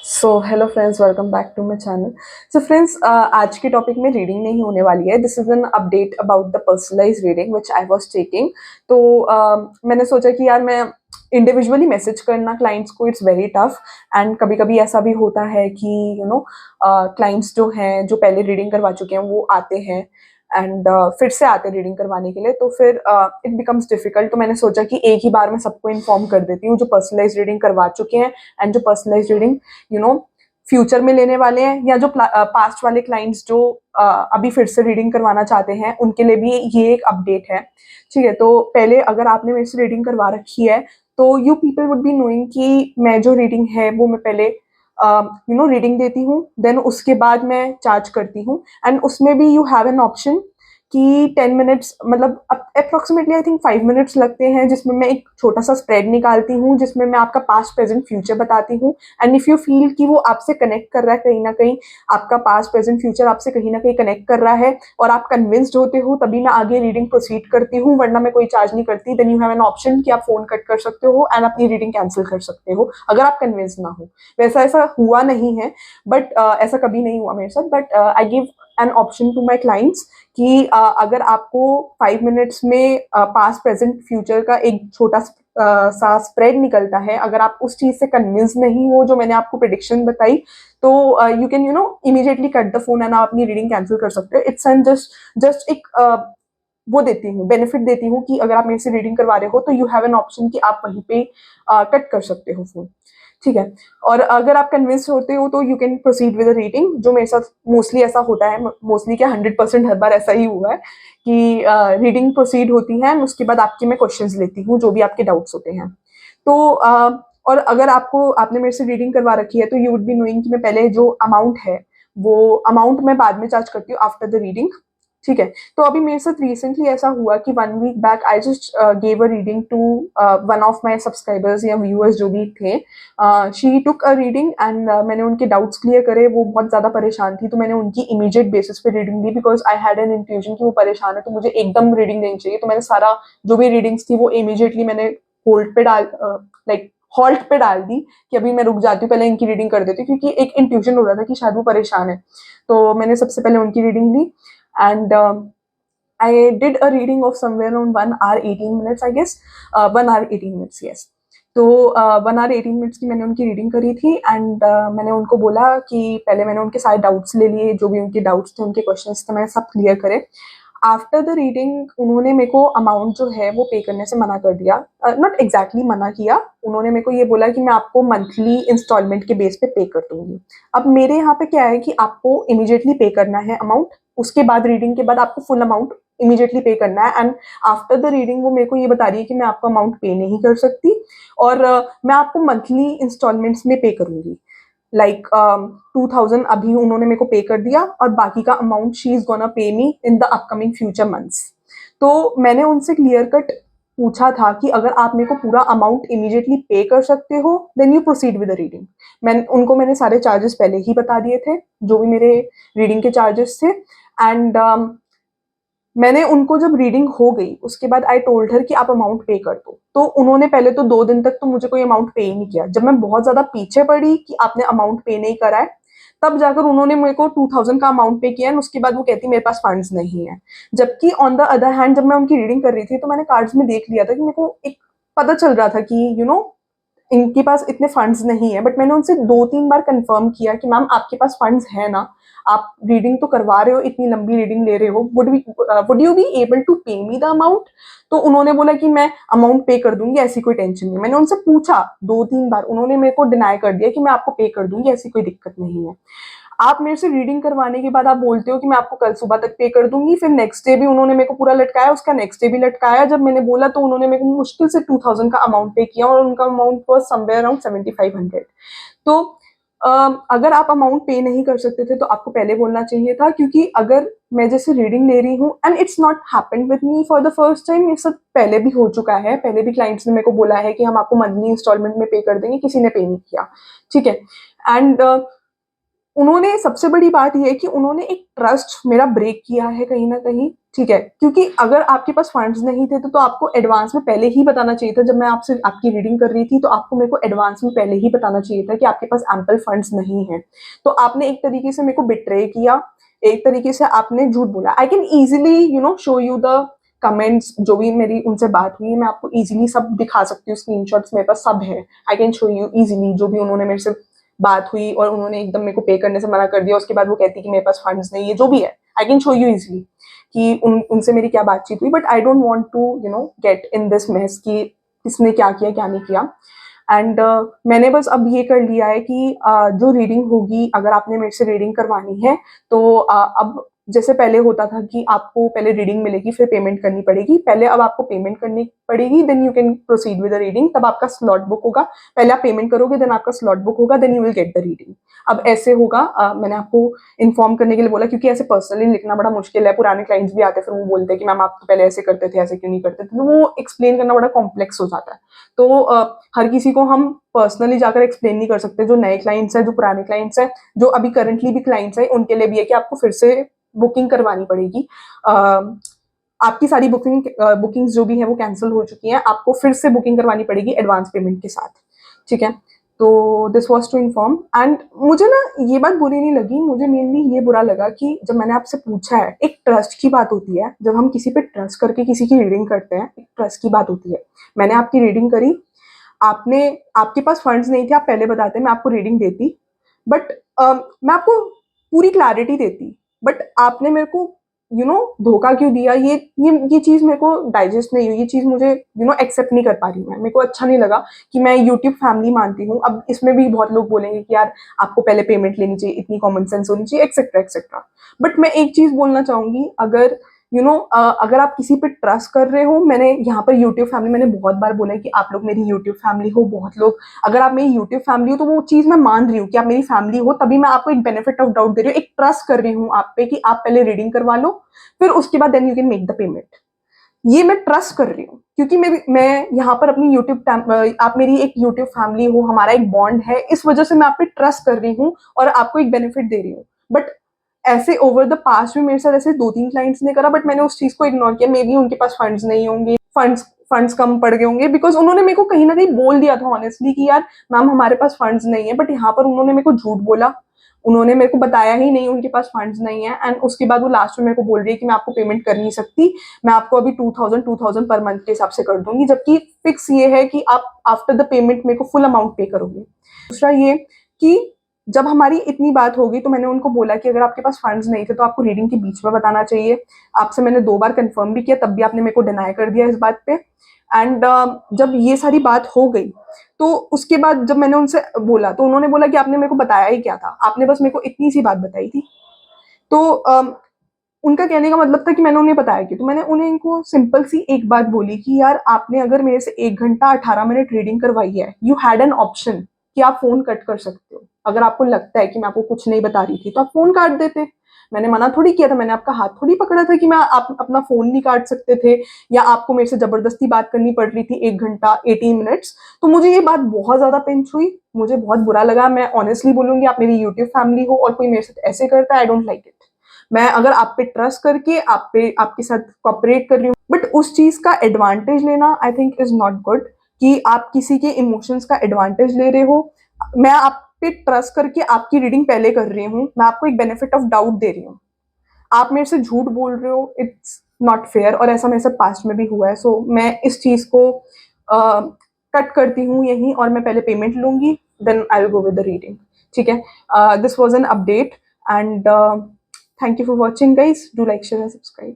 So hello friends, welcome back to my channel. So friends, आज के topic में reading नहीं होने वाली है। This is an update about the personalise reading which I was taking. तो मैंने सोचा कि यार मैं इंडिविजुअली मैसेज करना क्लाइंट्स को इट्स वेरी टफ। एंड कभी कभी ऐसा भी होता है कि क्लाइंट्स जो हैं, जो पहले रीडिंग करवा चुके हैं, वो आते हैं एंड फिर से आते हैं रीडिंग करवाने के लिए, तो फिर इट बिकम्स डिफिकल्ट। तो मैंने सोचा कि एक ही बार मैं सबको इन्फॉर्म कर देती हूँ जो पर्सनलाइज रीडिंग करवा चुके हैं एंड जो personalise reading you know future में लेने वाले हैं, या जो पास्ट वाले क्लाइंट्स जो अभी फिर से रीडिंग करवाना चाहते हैं, उनके लिए भी ये एक अपडेट है। ठीक है, तो पहले अगर आपने मेरे से रीडिंग करवा रखी है तो you people would be knowing कि मैं जो रीडिंग है वो मैं पहले रीडिंग देती हूँ, देन उसके बाद मैं चार्ज करती हूँ। एंड उसमें भी यू हैव एन ऑप्शन कि 10 मिनट्स, मतलब अप्रोक्सीमेटली आई थिंक 5 मिनट्स लगते हैं, जिसमें मैं एक छोटा सा स्प्रेड निकालती हूँ जिसमें मैं आपका पास्ट प्रेजेंट फ्यूचर बताती हूँ। एंड इफ यू फील कि वो आपसे कनेक्ट कर रहा है कहीं ना कहीं, आपका पास्ट प्रेजेंट फ्यूचर आपसे कहीं ना कहीं कनेक्ट कर रहा है और आप कन्विंस्ड होते हो, तभी मैं आगे रीडिंग प्रोसीड करती हूँ, वरना मैं कोई चार्ज नहीं करती। Then you have an option कि आप फोन कट कर सकते हो एंड अपनी रीडिंग कैंसिल कर सकते हो अगर आप कन्विंस ना हो। वैसा ऐसा हुआ नहीं है, बट ऐसा कभी नहीं हुआ मेरे साथ। But I give an option to my clients कि अगर आपको 5 मिनट्स में पास्ट प्रेजेंट फ्यूचर का एक छोटा सा स्प्रेड निकलता है, अगर आप उस चीज से कन्विंस नहीं हो जो मैंने आपको प्रिडिक्शन बताई, तो you can immediately cut the phone and आप अपनी रीडिंग कैंसिल कर सकते हो। इट्स एंड जस्ट जस्ट एक वो देती हूँ, बेनिफिट देती हूँ कि अगर आप मेरे से रीडिंग करवा रहे हो तो यू हैव एन ऑप्शन कि आप वहीं पे कट कर सकते हो फोन। ठीक है, और अगर आप कन्विंस होते हो तो you can proceed with reading, जो मेरे साथ मोस्टली ऐसा होता है। मोस्टली क्या, 100% हर बार ऐसा ही हुआ है कि रीडिंग प्रोसीड होती है, उसके बाद आपके मैं क्वेश्चंस लेती हूँ जो भी आपके डाउट्स होते हैं। तो और अगर आपने मेरे से रीडिंग करवा रखी है तो यू वुड बी नोइंग कि मैं पहले जो अमाउंट है वो अमाउंट मैं बाद में चार्ज करती हूँ आफ्टर द रीडिंग। ठीक है, तो अभी मेरे साथ रिसेंटली ऐसा हुआ कि 1 week back I just gave a reading to one of my subscribers या व्यूअर्स जो भी थे। She took a reading and मैंने उनके डाउट्स क्लियर करे। वो बहुत ज़्यादा परेशान थी, तो मैंने उनकी इमीडिएट बेसिस पे reading the, because I had an intuition कि वो परेशान है, तो मुझे एकदम रीडिंग देनी चाहिए। तो मैंने सारा जो भी रीडिंग्स थी वो इमीडिएटली मैंने होल्ड पे डाल लाइक हॉल्ट पे डाल दी कि अभी मैं रुक जाती हूँ, पहले इनकी रीडिंग कर देती हूँ, क्योंकि एक इंट्यूजन हो रहा था कि शायद वो परेशान है। तो मैंने सबसे पहले उनकी रीडिंग ली and I did a reading of somewhere around 1 hour 18 minutes, I guess. 1 hour 18 minutes, yes. तो 1 hour 18 minutes की मैंने उनकी रीडिंग करी थी एंड मैंने उनको बोला कि पहले मैंने उनके सारे डाउट्स ले लिए, जो भी उनके डाउट्स थे, उनके क्वेश्चंस थे, मैंने सब क्लियर करे। आफ्टर द रीडिंग उन्होंने मेरे को अमाउंट जो है वो पे करने से मना कर दिया। नॉट एग्जैक्टली मना किया, उन्होंने मेरे को ये बोला कि मैं आपको मंथली इंस्टॉलमेंट के बेस पे कर दूंगी। अब मेरे यहाँ पे क्या है कि आपको इमीडिएटली पे करना है अमाउंट, उसके बाद रीडिंग के बाद आपको फुल अमाउंट इमीडिएटली पे करना है। एंड आफ्टर द रीडिंग वो मेरे को ये बता रही है कि मैं आपको अमाउंट पे नहीं कर सकती और मैं आपको मंथली इंस्टॉलमेंट्स में पे करूंगी। लाइक 2000 अभी उन्होंने मेरे को पे कर दिया और बाकी का amount she is gonna pay me in the upcoming future months. तो मैंने उनसे क्लियर कट पूछा था कि अगर आप मेरे को पूरा अमाउंट इमीडिएटली पे कर सकते हो then you proceed with the reading. मैंने सारे चार्जेस पहले ही बता दिए थे, जो भी मेरे रीडिंग के चार्जेस थे। एंड मैंने उनको जब रीडिंग हो गई उसके बाद आई टोल्ड हर कि आप अमाउंट पे कर दो, तो उन्होंने पहले तो 2 दिन तक तो मुझे कोई अमाउंट पे ही नहीं किया। जब मैं बहुत ज्यादा पीछे पड़ी कि आपने अमाउंट पे नहीं करा है, तब जाकर उन्होंने मेरे को 2000 का अमाउंट पे किया। उसके बाद वो कहती मेरे पास फंड्स नहीं है। जबकि ऑन द अदर हैंड जब मैं उनकी रीडिंग कर रही थी तो मैंने कार्ड्स में देख लिया था कि मेरे को एक पता चल रहा था कि इनके पास इतने फंड्स नहीं है। बट मैंने उनसे 2-3 बार कंफर्म किया कि मैम आपके पास फंड्स है ना, आप रीडिंग तो करवा रहे हो, इतनी लंबी रीडिंग ले रहे हो, would you be able to pay me the amount. तो उन्होंने बोला कि मैं अमाउंट पे कर दूंगी, ऐसी कोई टेंशन नहीं। मैंने उनसे पूछा 2-3 बार, उन्होंने मेरे को डिनाई कर दिया कि मैं आपको पे कर दूंगी, ऐसी कोई दिक्कत नहीं है। आप मेरे से रीडिंग करवाने के बाद आप बोलते हो कि मैं आपको कल सुबह तक पे कर दूंगी, फिर नेक्स्ट डे भी उन्होंने मेरे को पूरा लटकाया, उसका नेक्स्ट डे भी लटकाया। जब मैंने बोला तो उन्होंने मेरे को मुश्किल से 2000 का अमाउंट पे किया और उनका अमाउंट वॉज समवेयर अराउंड 7500। तो अगर आप अमाउंट पे नहीं कर सकते थे तो आपको पहले बोलना चाहिए था, क्योंकि अगर मैं जैसे रीडिंग ले रही हूँ and it's not happened with me for the first time, ये सब पहले भी हो चुका है। पहले भी क्लाइंट्स ने मेरे को बोला है कि हम आपको मंथली इंस्टॉलमेंट में पे कर देंगे, किसी ने पे नहीं किया। ठीक है, एंड उन्होंने सबसे बड़ी बात ये है कि उन्होंने एक ट्रस्ट मेरा ब्रेक किया है कहीं न कहीं, ठीक है? क्योंकि अगर आपके पास फंड्स नहीं थे तो आपको एडवांस में पहले ही बताना चाहिए था। जब मैं आपसे आपकी रीडिंग कर रही थी तो आपको मेरे को एडवांस में पहले ही बताना चाहिए था कि आपके पास एम्पल फंड्स नहीं हैं। तो आपने एक तरीके से मेरे को बिट्रे किया, एक तरीके से आपने झूठ बोला। I can easily show you the comments जो भी मेरी उनसे बात हुई है, मैं आपको ईज़िली सब दिखा सकती हूँ, स्क्रीनशॉट्स मेरे पास सब है। I can show you easily जो भी उन्होंने मेरे से बात हुई और उन्होंने एकदम मेरे को पे करने से मना कर दिया, उसके बाद वो कहती कि मेरे पास फंड्स नहीं है, जो भी है I can show you easily कि उनसे मेरी क्या बातचीत हुई। But I don't want to get in this mess कि किसने क्या किया क्या नहीं किया। एंड मैंने बस अब ये कर लिया है कि जो रीडिंग होगी, अगर आपने मेरे से रीडिंग करवानी है तो अब जैसे पहले होता था कि आपको पहले रीडिंग मिलेगी फिर पेमेंट करनी पड़ेगी, पहले अब आपको पेमेंट करनी पड़ेगी, then you can proceed with the reading. तब आपका स्लॉट बुक होगा, पहले आप पेमेंट करोगे देन आपका स्लॉट बुक होगा, then you will get the reading. अब ऐसे होगा। मैंने आपको इन्फॉर्म करने के लिए बोला क्योंकि ऐसे पर्सनली लिखना बड़ा मुश्किल है। पुराने क्लाइंट्स भी आते हैं फिर वो बोलते हैं कि मैम आप तो पहले ऐसे करते थे, ऐसे क्यों नहीं करते थे, तो वो एक्सप्लेन करना बड़ा कॉम्प्लेक्स हो जाता है। तो हर किसी को हम पर्सनली जाकर एक्सप्लेन नहीं कर सकते। जो नए क्लाइंट्स हैं, जो पुराने क्लाइंट्स हैं, जो अभी करंटली भी क्लाइंट्स हैं, उनके लिए भी है कि आपको फिर से बुकिंग करवानी पड़ेगी। आपकी सारी बुकिंग्स जो भी हैं वो कैंसिल हो चुकी हैं, आपको फिर से बुकिंग करवानी पड़ेगी एडवांस पेमेंट के साथ, ठीक है? तो this was to inform. And मुझे ना ये बात बुरी नहीं लगी, मुझे मेनली ये बुरा लगा कि जब मैंने आपसे पूछा है, एक ट्रस्ट की बात होती है, जब हम किसी पे ट्रस्ट करके किसी की रीडिंग करते हैं, एक ट्रस्ट की बात होती है। मैंने आपकी रीडिंग करी, आपने आपके पास फंड्स नहीं थे, आप पहले बताते मैं आपको रीडिंग देती, बट मैं आपको पूरी क्लैरिटी देती, बट आपने मेरे को धोखा क्यों दिया, ये चीज़ मेरे को डाइजेस्ट नहीं हुई, ये चीज़ मुझे एक्सेप्ट नहीं कर पा रही मैं, मेरे को अच्छा नहीं लगा कि मैं यूट्यूब फैमिली मानती हूँ। अब इसमें भी बहुत लोग बोलेंगे कि यार आपको पहले पेमेंट लेनी चाहिए, इतनी कॉमन सेंस होनी चाहिए, एक्सेट्रा एक्सेट्रा। बट मैं एक चीज़ बोलना चाहूँगी, अगर अगर आप किसी पे ट्रस्ट कर रहे हो, मैंने यहाँ पर यूट्यूब फैमिली मैंने बहुत बार बोला है कि आप लोग मेरी यूट्यूब फैमिली हो, बहुत लोग, अगर आप मेरी यूट्यूब फैमिली हो तो वो चीज़ मैं मान रही हूँ कि आप मेरी फैमिली हो, तभी मैं आपको एक बेनिफिट ऑफ डाउट दे रही हूँ, एक ट्रस्ट कर रही हूँ आप पे कि आप पहले रीडिंग करवा लो, फिर उसके बाद then you can make the payment. ये मैं ट्रस्ट कर रही हूँ क्योंकि मैं यहाँ पर अपनी आप मेरी एक यूट्यूब फैमिली हो, हमारा एक बॉन्ड है, इस वजह से मैं आप पे ट्रस्ट कर रही हूँ और आपको एक बेनिफिट दे रही हूँ। बट ऐसे ओवर द पास्ट में मेरे साथ ऐसे 2-3 क्लाइंट्स ने करा, बट मैंने उस चीज़ को इग्नोर किया। मे बी उनके पास फंड्स नहीं होंगे, फंड्स फंड्स कम पड़ गए होंगे, बिकॉज़ उन्होंने मेरे को कहीं न कहीं बोल दिया था ऑनेस्टली कि यार मैम हमारे पास फंड्स नहीं है, बट यहाँ पर उन्होंने मेरे को झूठ बोला। उन्होंने मेरे को बताया ही नहीं उनके पास फंड्स नहीं है, एंड उसके बाद वो लास्ट में मेरे को बोल रही है कि मैं आपको पेमेंट कर नहीं सकती, मैं आपको अभी 2000 पर मंथ के हिसाब से कर दूँगी, जबकि फिक्स ये है कि आप आफ्टर द पेमेंट मेरे को फुल अमाउंट पे करोगे। दूसरा ये कि जब हमारी इतनी बात होगी तो मैंने उनको बोला कि अगर आपके पास फंड्स नहीं थे तो आपको रीडिंग के बीच में बताना चाहिए। आपसे मैंने 2 बार कन्फर्म भी किया, तब भी आपने मेरे को डिनाई कर दिया इस बात पे। एंड जब ये सारी बात हो गई, तो उसके बाद जब मैंने उनसे बोला तो उन्होंने बोला कि आपने मेरे को बताया ही क्या था? आपने बस मेरे को इतनी सी बात बताई थी। तो उनका कहने का मतलब था कि मैंने उन्हें बताया क्यों? तो मैंने उन्हें इनको सिंपल सी एक बात बोली कि यार आपने अगर मेरे से 1 घंटा 18 मिनट रीडिंग करवाई है, यू हैड एन ऑप्शन कि आप फ़ोन कट कर सकते हो। अगर आपको लगता है कि मैं आपको कुछ नहीं बता रही थी, तो आप फ़ोन काट देते। मैंने मना थोड़ी किया था, मैंने आपका हाथ थोड़ी पकड़ा था कि मैं आप अपना फ़ोन नहीं काट सकते थे या आपको मेरे से ज़बरदस्ती बात करनी पड़ रही थी 1 घंटा 18 मिनट्स। तो मुझे ये बात बहुत ज़्यादा पिंच हुई, मुझे बहुत बुरा लगा। मैं ऑनेस्टली बोलूँगी, आप मेरी यूट्यूब फैमिली हो और कोई मेरे साथ ऐसे करता है, आई डोंट लाइक इट। मैं अगर आप पे ट्रस्ट करके आपके साथ कोऑपरेट कर रही हूँ, बट उस चीज़ का एडवांटेज लेना I think is not good कि आप किसी के इमोशंस का एडवांटेज ले रहे हो। मैं आप पे ट्रस्ट करके आपकी रीडिंग पहले कर रही हूँ, मैं आपको एक बेनिफिट ऑफ डाउट दे रही हूँ। आप मेरे से झूठ बोल रहे हो, इट्स नॉट फेयर, और ऐसा मेरे साथ पास्ट में भी हुआ है। सो मैं इस चीज़ को कट करती हूँ यहीं और मैं पहले पेमेंट लूँगी, then I will go with the reading, ठीक है? This was an update and thank you for watching guys. Do like, share and subscribe.